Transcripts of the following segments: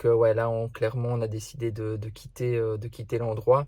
ouais, là, clairement, on a décidé de quitter l'endroit.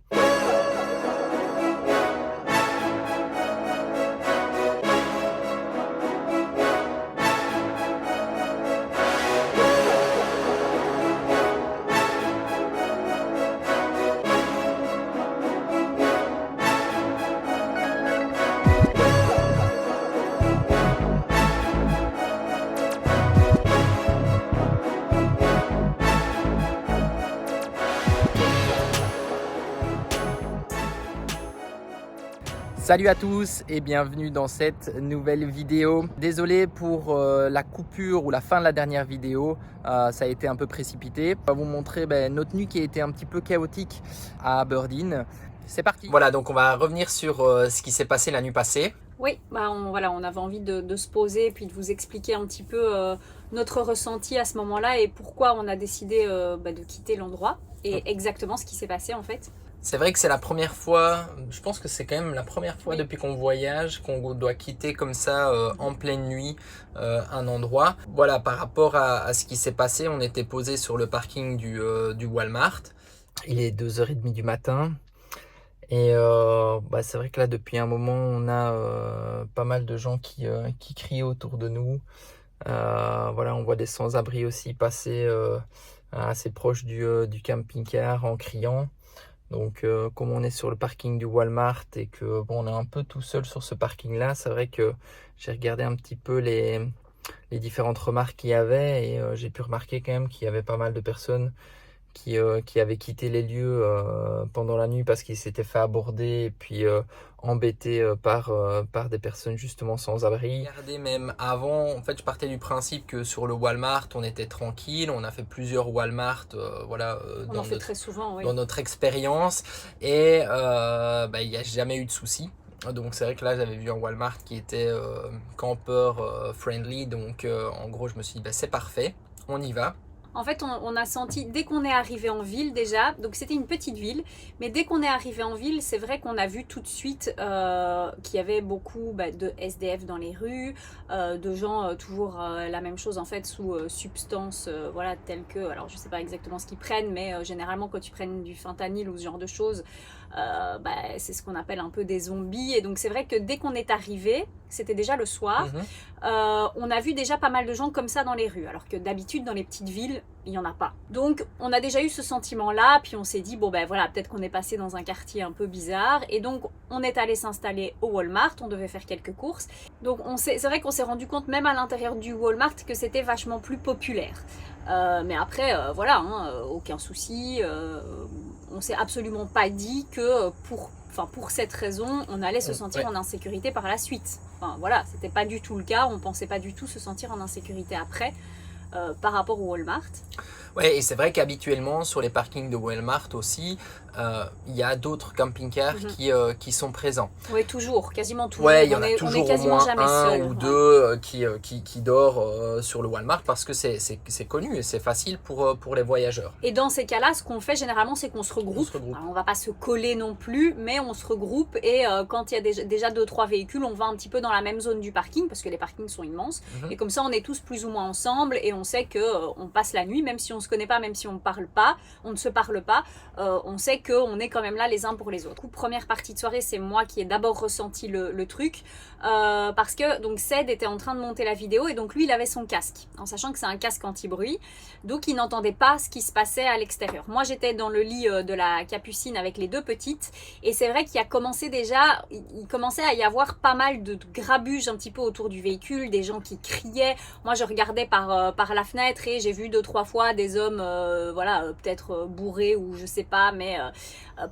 Salut à tous et bienvenue dans cette nouvelle vidéo. Désolé pour la coupure ou la fin de la dernière vidéo, ça a été un peu précipité. On va vous montrer notre nuit qui a été un petit peu chaotique à Aberdeen. C'est parti. Voilà, donc on va revenir sur ce qui s'est passé la nuit passée. Oui, on avait envie de se poser et puis de vous expliquer un petit peu notre ressenti à ce moment-là et pourquoi on a décidé de quitter l'endroit et exactement ce qui s'est passé en fait. C'est vrai que c'est la première fois, je pense que c'est quand même la première fois depuis qu'on voyage qu'on doit quitter comme ça en pleine nuit un endroit. Voilà, par rapport à ce qui s'est passé, on était posé sur le parking du Walmart. Il est 2h30 du matin et c'est vrai que là depuis un moment on a pas mal de gens qui crient autour de nous. Voilà, on voit des sans-abri aussi passer assez proche du camping-car en criant. Donc comme on est sur le parking du Walmart et que on est un peu tout seul sur ce parking là, c'est vrai que j'ai regardé un petit peu les différentes remarques qu'il y avait et j'ai pu remarquer quand même qu'il y avait pas mal de personnes qui avaient quitté les lieux pendant la nuit parce qu'ils s'étaient fait aborder et puis embêtés par des personnes justement sans abri. Regardez, même avant, en fait je partais du principe que sur le Walmart on était tranquille, on a fait plusieurs Walmart On en fait très souvent, oui. dans notre expérience et il n'y a jamais eu de soucis. Donc c'est vrai que là j'avais vu un Walmart qui était campeur friendly, donc en gros je me suis dit c'est parfait, on y va. En fait, on a senti, dès qu'on est arrivé en ville déjà, donc c'était une petite ville, mais dès qu'on est arrivé en ville, c'est vrai qu'on a vu tout de suite qu'il y avait beaucoup de SDF dans les rues, de gens toujours la même chose en fait sous substances telles que, alors je sais pas exactement ce qu'ils prennent, mais généralement quand tu prennes du fentanyl ou ce genre de choses, c'est ce qu'on appelle un peu des zombies. Et donc c'est vrai que dès qu'on est arrivé, c'était déjà le soir, on a vu déjà pas mal de gens comme ça dans les rues, alors que d'habitude dans les petites villes, il n'y en a pas. Donc on a déjà eu ce sentiment-là, puis on s'est dit, peut-être qu'on est passé dans un quartier un peu bizarre, et donc on est allé s'installer au Walmart, on devait faire quelques courses. Donc c'est vrai qu'on s'est rendu compte même à l'intérieur du Walmart que c'était vachement plus populaire. Mais après, aucun souci, on s'est absolument pas dit que pour cette raison, on allait se sentir en insécurité par la suite. Enfin voilà, c'était pas du tout le cas, on pensait pas du tout se sentir en insécurité après par rapport au Walmart. Ouais, et c'est vrai qu'habituellement sur les parkings de Walmart aussi, il y a d'autres camping-cars qui sont présents. Oui, toujours, quasiment toujours. Ouais, il y en a toujours au moins un seul, ou deux qui dort sur le Walmart parce que c'est connu et c'est facile pour les voyageurs. Et dans ces cas-là, ce qu'on fait généralement, c'est qu'on se regroupe. Alors, on va pas se coller non plus, mais on se regroupe et quand il y a déjà 2-3 véhicules, on va un petit peu dans la même zone du parking parce que les parkings sont immenses. Et comme ça, on est tous plus ou moins ensemble et on sait qu'on passe la nuit, même si on se connaît pas, même si on ne se parle pas, on sait qu'on est quand même là les uns pour les autres. Première partie de soirée, c'est moi qui ai d'abord ressenti le truc parce que donc Ced était en train de monter la vidéo et donc lui il avait son casque, en sachant que c'est un casque anti-bruit, donc il n'entendait pas ce qui se passait à l'extérieur. Moi j'étais dans le lit de la Capucine avec les deux petites et c'est vrai qu'il commençait à y avoir pas mal de grabuge un petit peu autour du véhicule, des gens qui criaient. Moi je regardais par la fenêtre et j'ai vu 2-3 fois des hommes peut-être bourrés ou je sais pas, mais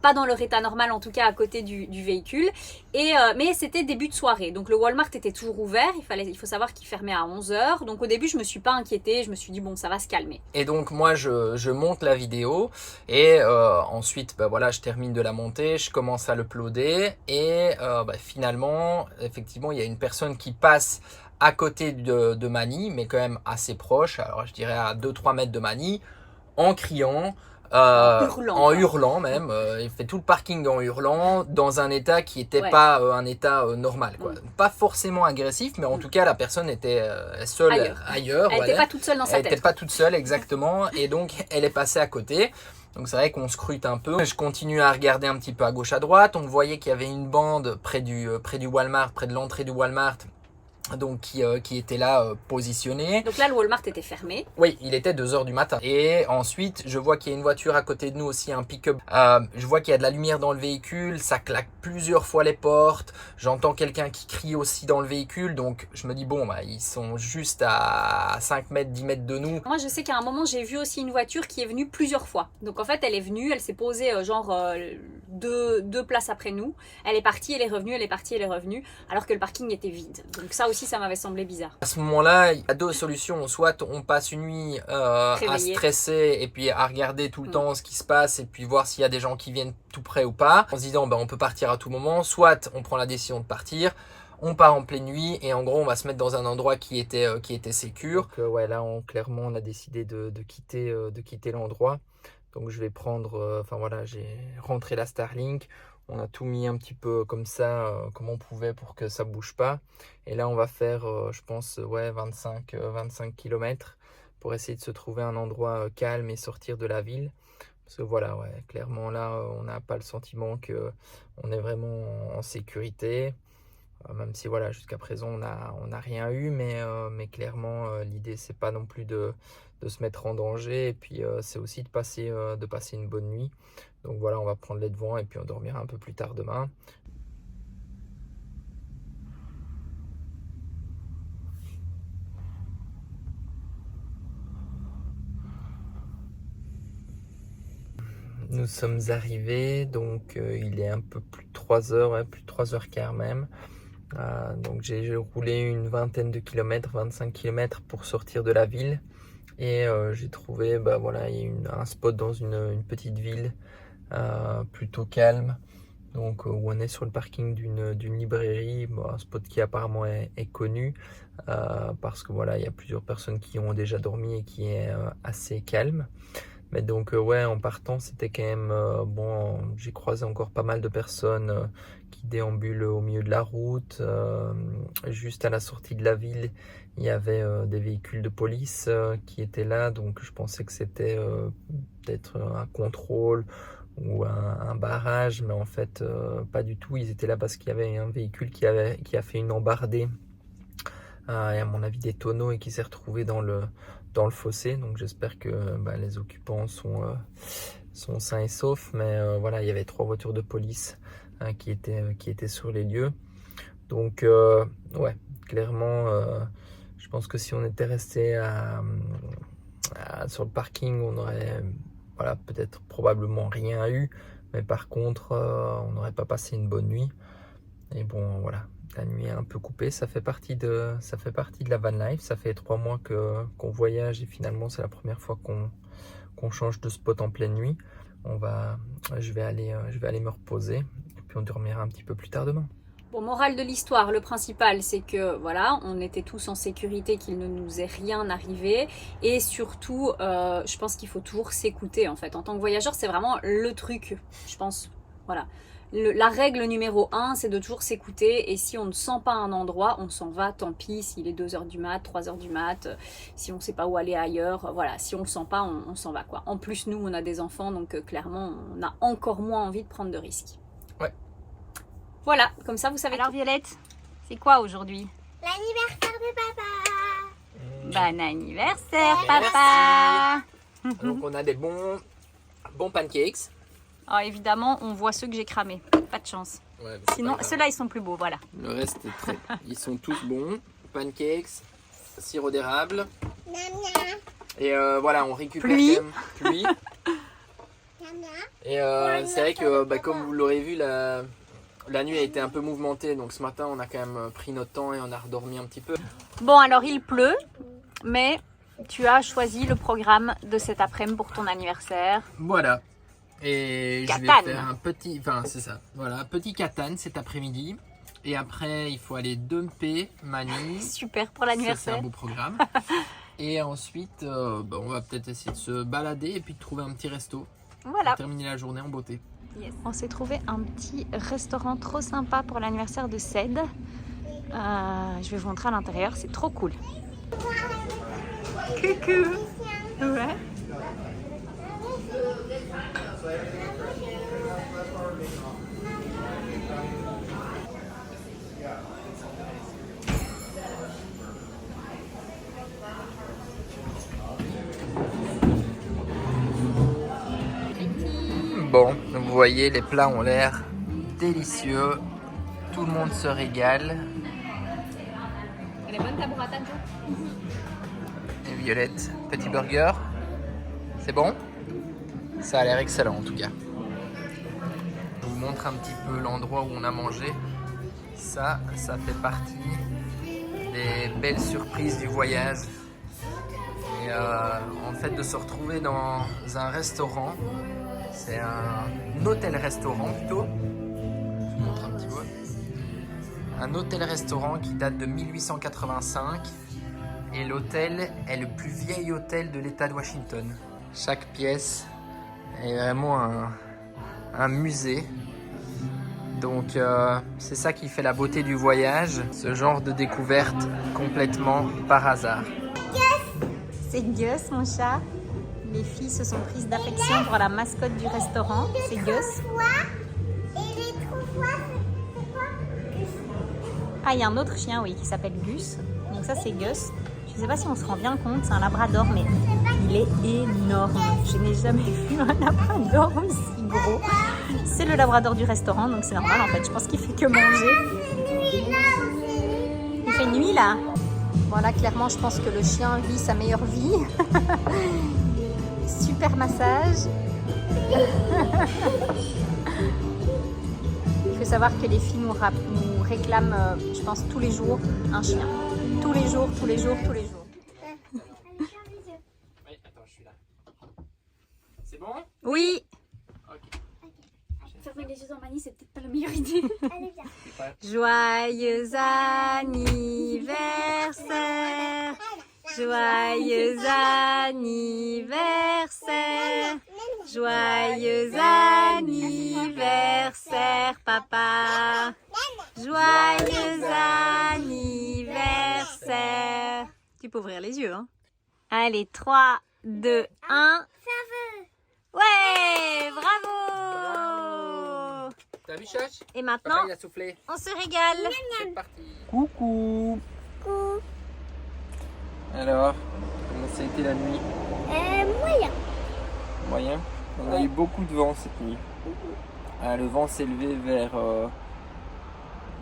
pas dans leur état normal en tout cas à côté du véhicule. Mais c'était début de soirée, donc le Walmart était toujours ouvert, il faut savoir qu'il fermait à 11h, donc au début je me suis pas inquiétée, je me suis dit bon ça va se calmer. Et donc moi je monte la vidéo et ensuite je termine de la monter, je commence à l'uploader et finalement effectivement il y a une personne qui passe à côté de Mani, mais quand même assez proche, alors je dirais à 2-3 mètres de Mani, en criant. en hurlant même. Il fait tout le parking en hurlant, dans un état qui n'était pas un état normal, quoi. Pas forcément agressif, mais en tout cas la personne était seule ailleurs. Elle n'était pas toute seule dans sa tête. Elle n'était pas toute seule, exactement, et donc elle est passée à côté. Donc c'est vrai qu'on scrute un peu. Je continue à regarder un petit peu à gauche à droite. On voyait qu'il y avait une bande près du Walmart, près de l'entrée du Walmart, donc qui était là positionné. Donc là, le Walmart était fermé. Oui, il était 2h du matin. Et ensuite, je vois qu'il y a une voiture à côté de nous aussi, un pick-up. Je vois qu'il y a de la lumière dans le véhicule, ça claque plusieurs fois les portes. J'entends quelqu'un qui crie aussi dans le véhicule. Donc je me dis, bon, bah, ils sont juste à 5 mètres, 10 mètres de nous. Moi, je sais qu'à un moment, j'ai vu aussi une voiture qui est venue plusieurs fois. Donc en fait, elle est venue, elle s'est posée deux places après nous. Elle est partie, elle est revenue, elle est partie, elle est revenue. Alors que le parking était vide. Donc ça aussi, ça m'avait semblé bizarre. À ce moment-là, il y a deux solutions. Soit on passe une nuit à stresser et puis à regarder tout le temps ce qui se passe et puis voir s'il y a des gens qui viennent tout près ou pas, en se disant on peut partir à tout moment. Soit on prend la décision de partir, on part en pleine nuit et en gros on va se mettre dans un endroit qui était sécure. Donc là clairement on a décidé de quitter l'endroit. Donc je vais prendre, j'ai rentré la Starlink. On a tout mis un petit peu comme ça, comme on pouvait pour que ça bouge pas. Et là, on va faire, je pense, 25 km pour essayer de se trouver un endroit calme et sortir de la ville. Parce que clairement là, on n'a pas le sentiment qu'on est vraiment en sécurité. Même si jusqu'à présent, on n'a rien eu. Mais clairement, l'idée, c'est pas non plus de se mettre en danger. Et puis, c'est aussi de passer une bonne nuit. Donc voilà, on va prendre les devants et puis on dormira un peu plus tard demain. Nous sommes arrivés, donc il est un peu plus de 3 heures, plus de 3h15 même. Donc j'ai roulé une vingtaine de kilomètres, 25 km pour sortir de la ville. Et j'ai trouvé, il y a un spot dans une petite ville plutôt calme. Donc où on est sur le parking d'une librairie, un spot qui apparemment est connu parce que il y a plusieurs personnes qui ont déjà dormi et qui est assez calme. Mais donc en partant c'était quand même j'ai croisé encore pas mal de personnes qui déambulent au milieu de la route. Juste à la sortie de la ville, il y avait des véhicules de police qui étaient là, donc je pensais que c'était peut-être un contrôle ou un barrage, mais en fait pas du tout. Ils étaient là parce qu'il y avait un véhicule qui a fait une embardée et à mon avis des tonneaux et qui s'est retrouvé dans le fossé. Donc j'espère que les occupants sont sains et saufs, mais il y avait 3 voitures de police qui étaient sur les lieux. Donc clairement je pense que si on était resté sur le parking, on aurait peut-être probablement rien eu, mais par contre on n'aurait pas passé une bonne nuit. Et la nuit est un peu coupée, ça fait partie de la van life. Ça fait 3 mois qu'on voyage et finalement c'est la première fois qu'on change de spot en pleine nuit. Je vais aller me reposer et puis on dormira un petit peu plus tard demain. Bon, morale de l'histoire, le principal c'est que on était tous en sécurité, qu'il ne nous est rien arrivé, et surtout je pense qu'il faut toujours s'écouter en fait. En tant que voyageur, c'est vraiment le truc, je pense, la règle numéro 1, c'est de toujours s'écouter, et si on ne sent pas un endroit, on s'en va, tant pis, s'il est 2h du mat, 3h du mat, si on ne sait pas où aller ailleurs, si on ne le sent pas, on s'en va quoi. En plus, nous, on a des enfants, donc clairement, on a encore moins envie de prendre de risques. Ouais. Voilà, comme ça vous savez. Alors Violette, c'est quoi aujourd'hui? L'anniversaire de papa. Bon anniversaire papa. Donc on a des bons pancakes. Ah, évidemment, on voit ceux que j'ai cramés, pas de chance. Sinon, ceux-là ils sont plus beaux, voilà. Le reste ils sont tous bons. Pancakes, sirop d'érable. Et on récupère pluie. Et c'est vrai que comme vous l'aurez vu, la nuit a été un peu mouvementée, donc ce matin on a quand même pris notre temps et on a redormi un petit peu. Bon, alors il pleut, mais tu as choisi le programme de cet après-midi pour ton anniversaire. Voilà. Et Catane. Je vais faire un petit catane cet après-midi. Et après il faut aller dumper Manu. Super pour l'anniversaire. C'est un beau programme. Et ensuite on va peut-être essayer de se balader et puis de trouver un petit resto. Voilà. Terminer la journée en beauté. Yes. On s'est trouvé un petit restaurant trop sympa pour l'anniversaire de Ced. Je vais vous montrer à l'intérieur, c'est trop cool. Coucou. Ouais. Bon, vous voyez, les plats ont l'air délicieux. Tout le monde se régale. Elle est bonne ta burrata, Jo? Et Violette, petit burger. C'est bon? Ça a l'air excellent en tout cas. Je vous montre un petit peu l'endroit où on a mangé. Ça fait partie des belles surprises du voyage. Et en fait, de se retrouver dans un restaurant, c'est un hôtel-restaurant plutôt. Je vous montre un petit peu. Un hôtel-restaurant qui date de 1885. Et l'hôtel est le plus vieil hôtel de l'État de Washington. Chaque pièce est vraiment un musée. Donc c'est ça qui fait la beauté du voyage, ce genre de découverte complètement par hasard. C'est Gus, mon chat. Les filles se sont prises d'affection pour la mascotte du restaurant. C'est Gus. Et les 3 fois, c'est quoi? Ah, il y a un autre chien, oui, qui s'appelle Gus. Donc ça, c'est Gus. Je ne sais pas si on se rend bien compte, c'est un labrador, mais il est énorme. Je n'ai jamais vu un labrador aussi gros. C'est le labrador du restaurant, donc c'est normal en fait. Je pense qu'il fait que manger. Il fait nuit là. Voilà, clairement, je pense que le chien vit sa meilleure vie. Super massage. Il faut savoir que les filles nous réclament, je pense, tous les jours un chien. Tous les jours, tous les jours, tous les jours. Oui, attends, je suis là. C'est bon? Oui. Ok. Fermer les yeux en manie, c'est peut-être pas la meilleure idée. Allez, viens. Joyeux anniversaire. Joyeux anniversaire. Joyeux anniversaire, papa. Joyeux anniversaire. Tu peux ouvrir les yeux, hein. Allez, 3, 2, 1. Ouais, bravo. T'as vu, Chache? Et Papa, maintenant, il a soufflé. on se régale. C'est parti. Coucou. Alors, comment ça a été la nuit? Moyen. Moyen. On a eu beaucoup de vent cette nuit. Ah, le vent s'est levé vers,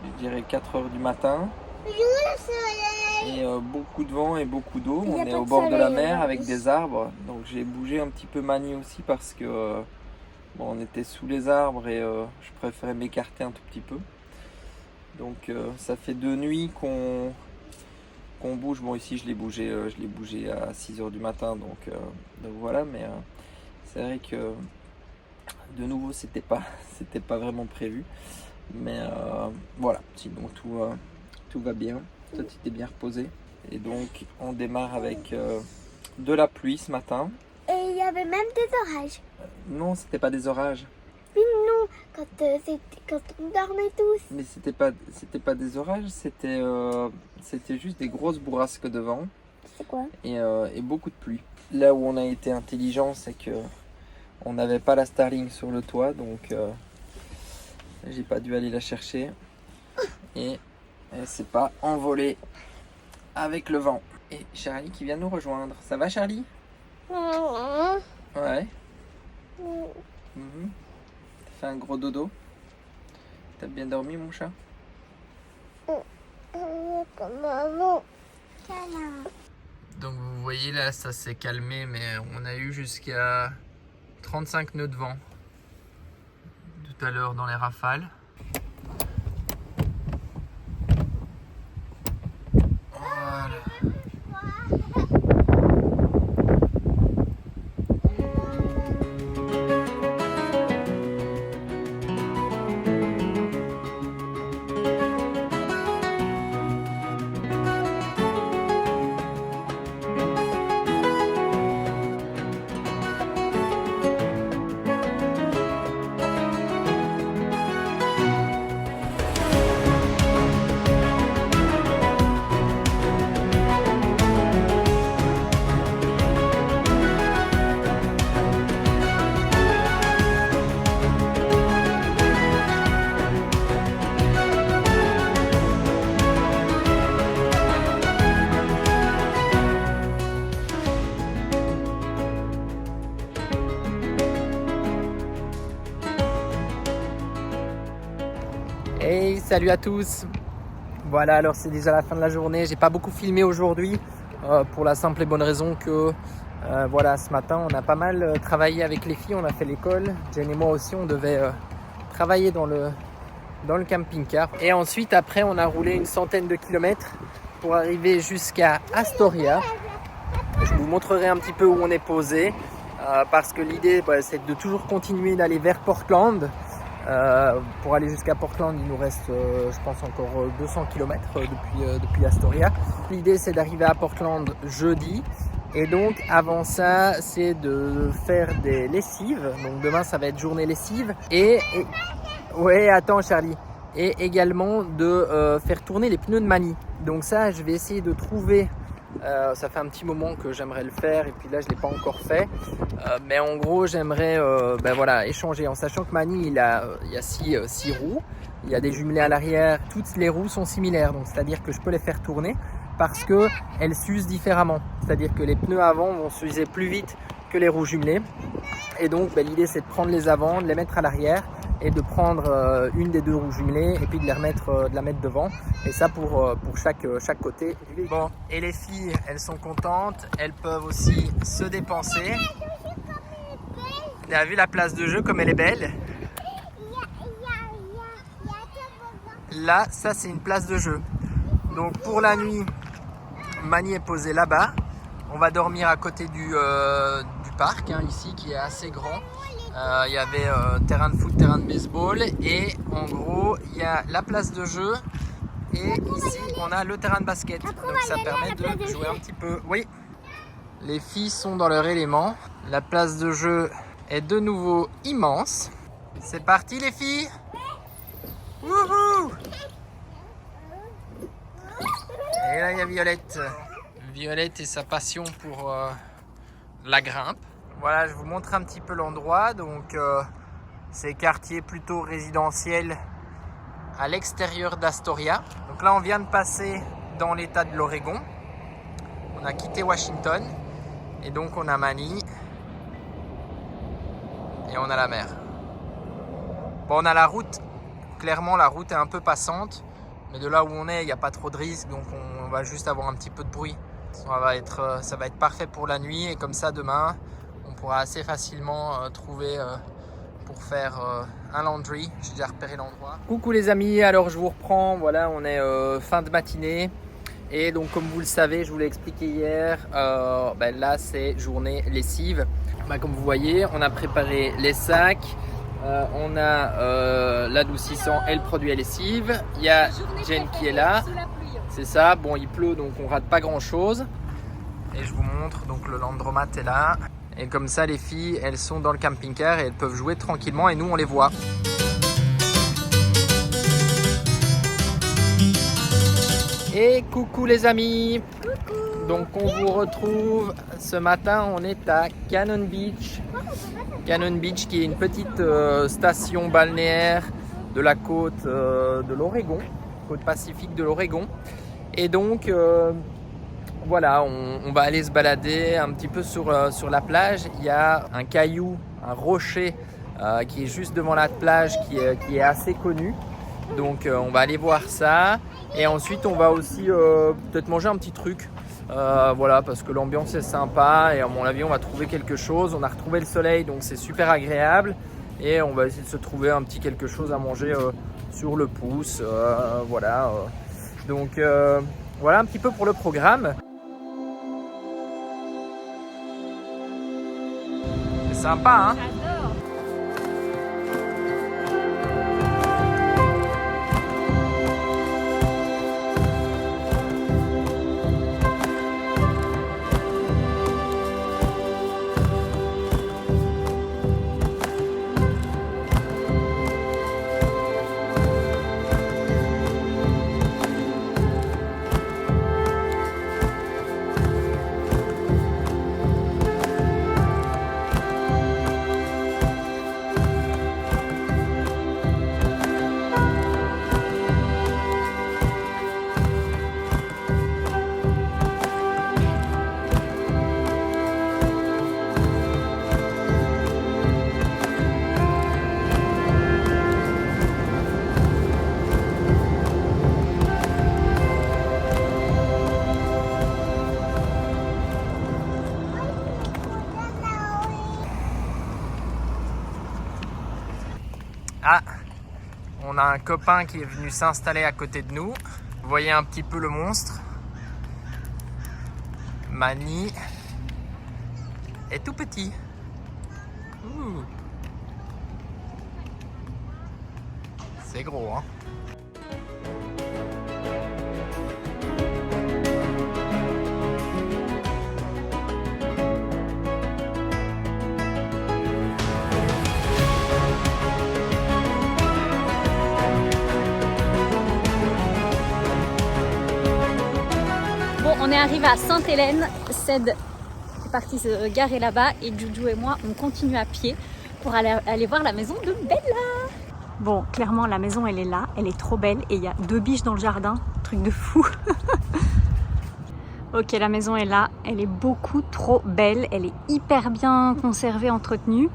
je dirais, 4 heures du matin. Le soleil. Et beaucoup de vent et beaucoup d'eau. Il y a On pas est au de bord de la soleil, mer là. avec des arbres. Donc j'ai bougé un petit peu ma nuit aussi parce que bon, on était sous les arbres et je préférais m'écarter un tout petit peu. Donc ça fait 2 nuits qu'on bouge. Bon, ici je l'ai bougé à 6 heures du matin. Donc voilà, mais c'est vrai que de nouveau c'était pas vraiment prévu. Mais voilà, sinon tout va bien. Toi, tu t'es bien reposé. Et donc, on démarre avec de la pluie ce matin. Et il y avait même des orages. Non, c'était pas des orages. Mais non, quand on dormait tous. Mais c'était pas des orages, c'était juste des grosses bourrasques de vent C'est quoi? et beaucoup de pluie. Là où on a été intelligent, c'est que on n'avait pas la Starlink sur le toit, donc j'ai pas dû aller la chercher. Et elle s'est pas envolée avec le vent. Et Charlie qui vient nous rejoindre. Ça va, Charlie? Ouais. Mhm. T'as fait un gros dodo? T'as bien dormi, mon chat? Comme avant. Donc vous voyez là, ça s'est calmé, mais on a eu jusqu'à 35 nœuds de vent tout à l'heure dans les rafales. Voilà. Hey, salut à tous. Voilà, alors c'est déjà la fin de la journée. J'ai pas beaucoup filmé aujourd'hui pour la simple et bonne raison que voilà, ce matin on a pas mal travaillé avec les filles. On a fait l'école. Jen et moi aussi, on devait travailler dans le camping-car. Et ensuite, après, on a roulé une centaine de kilomètres pour arriver jusqu'à Astoria. Je vous montrerai un petit peu où on est posé parce que l'idée, c'est de toujours continuer d'aller vers Portland. Pour aller jusqu'à Portland, il nous reste, je pense, encore 200 km depuis Astoria. L'idée, c'est d'arriver à Portland jeudi. Et donc, avant ça, c'est de faire des lessives. Donc, demain, ça va être journée lessive. Ouais, attends, Charlie. Et également de faire tourner les pneus de Mani. Donc ça, je vais essayer de trouver... ça fait un petit moment que j'aimerais le faire et puis là je ne l'ai pas encore fait, mais en gros j'aimerais voilà, échanger en sachant que Mani il y a 6 roues, il y a des jumelés à l'arrière, toutes les roues sont similaires, donc c'est à dire que je peux les faire tourner parce qu'elles s'usent différemment, c'est à dire que les pneus avant vont s'user plus vite que les roues jumelées et donc l'idée c'est de prendre les avant, de les mettre à l'arrière et de prendre une des deux roues jumelées et puis de la mettre devant, et ça pour chaque côté. Bon, et les filles, elles sont contentes, elles peuvent aussi se dépenser. Tu as vu la place de jeu comme elle est belle? Là, ça c'est une place de jeu. Donc pour la nuit, Mani est posée là-bas. On va dormir à côté du parc, ici, qui est assez grand. Il y avait terrain de foot, terrain de baseball, et en gros il y a la place de jeu et ici on a le terrain de basket, donc ça permet de jouer un petit peu. Oui, les filles sont dans leur élément, la place de jeu est de nouveau immense. C'est parti les filles. Wouhou! Et là il y a Violette et sa passion pour la grimpe. Voilà, je vous montre un petit peu l'endroit. Donc, c'est quartier plutôt résidentiel à l'extérieur d'Astoria. Donc là, on vient de passer dans l'état de l'Oregon. On a quitté Washington. Et donc, on a Mani. Et on a la mer. Bon, on a la route. Clairement, la route est un peu passante. Mais de là où on est, il n'y a pas trop de risques. Donc, on va juste avoir un petit peu de bruit. Ça va être parfait pour la nuit. Et comme ça, demain... on pourra assez facilement trouver pour faire un laundry. J'ai déjà repéré l'endroit. Coucou les amis, alors je vous reprends. Voilà, on est fin de matinée. Et donc comme vous le savez, je vous l'ai expliqué hier, là c'est journée lessive. Comme vous voyez, on a préparé les sacs. On a l'adoucissant et le produit à lessive. Il y a Jen qui est là. C'est ça, bon il pleut donc on rate pas grand chose. Et je vous montre, donc le Landromat est là. Et comme ça, les filles, elles sont dans le camping-car et elles peuvent jouer tranquillement et nous, on les voit. Et coucou les amis. Coucou. Donc, on vous retrouve ce matin. On est à Cannon Beach. Cannon Beach qui est une petite station balnéaire de la côte de l'Oregon, côte pacifique de l'Oregon. Et donc... voilà, on va aller se balader un petit peu sur la plage. Il y a un caillou, un rocher qui est juste devant la plage qui est assez connu. Donc on va aller voir ça. Et ensuite on va aussi peut-être manger un petit truc. Voilà, parce que l'ambiance est sympa et à mon avis on va trouver quelque chose. On a retrouvé le soleil donc c'est super agréable. Et on va essayer de se trouver un petit quelque chose à manger sur le pouce. Voilà. Donc voilà un petit peu pour le programme. Sympa, hein? J'adore. Ah, on a un copain qui est venu s'installer à côté de nous. Vous voyez un petit peu le monstre. Mani est tout petit. Ouh. C'est gros, hein. Bon, on est arrivé à Sainte-Hélène. Ced est parti se garer là-bas et Juju et moi, on continue à pied pour aller voir la maison de Bella. Bon, clairement, la maison, elle est là. Elle est trop belle et il y a 2 biches dans le jardin. Truc de fou. Ok, la maison est là. Elle est beaucoup trop belle. Elle est hyper bien conservée, entretenue.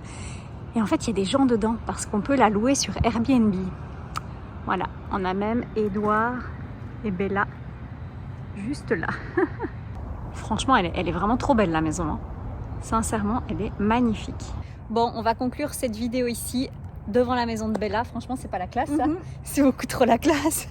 Et en fait, il y a des gens dedans parce qu'on peut la louer sur Airbnb. Voilà, on a même Edouard et Bella juste là. Franchement, elle est vraiment trop belle la maison. Hein. Sincèrement, elle est magnifique. Bon, on va conclure cette vidéo ici devant la maison de Bella. Franchement, c'est pas la classe ça. C'est beaucoup trop la classe.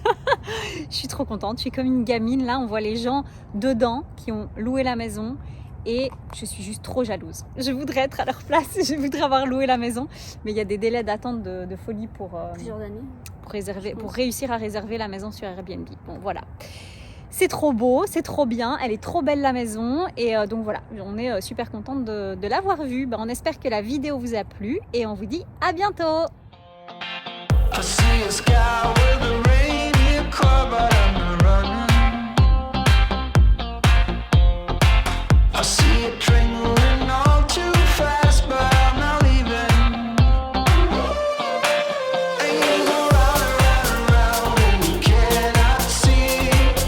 Je suis trop contente. Je suis comme une gamine. Là, on voit les gens dedans qui ont loué la maison. Et je suis juste trop jalouse. Je voudrais être à leur place. Je voudrais avoir loué la maison. Mais il y a des délais d'attente de folie pour, Plusieurs années. pour réussir à réserver la maison sur Airbnb. Bon, voilà. C'est trop beau, c'est trop bien, elle est trop belle la maison et donc voilà, on est super contente de l'avoir vue. On espère que la vidéo vous a plu et on vous dit à bientôt.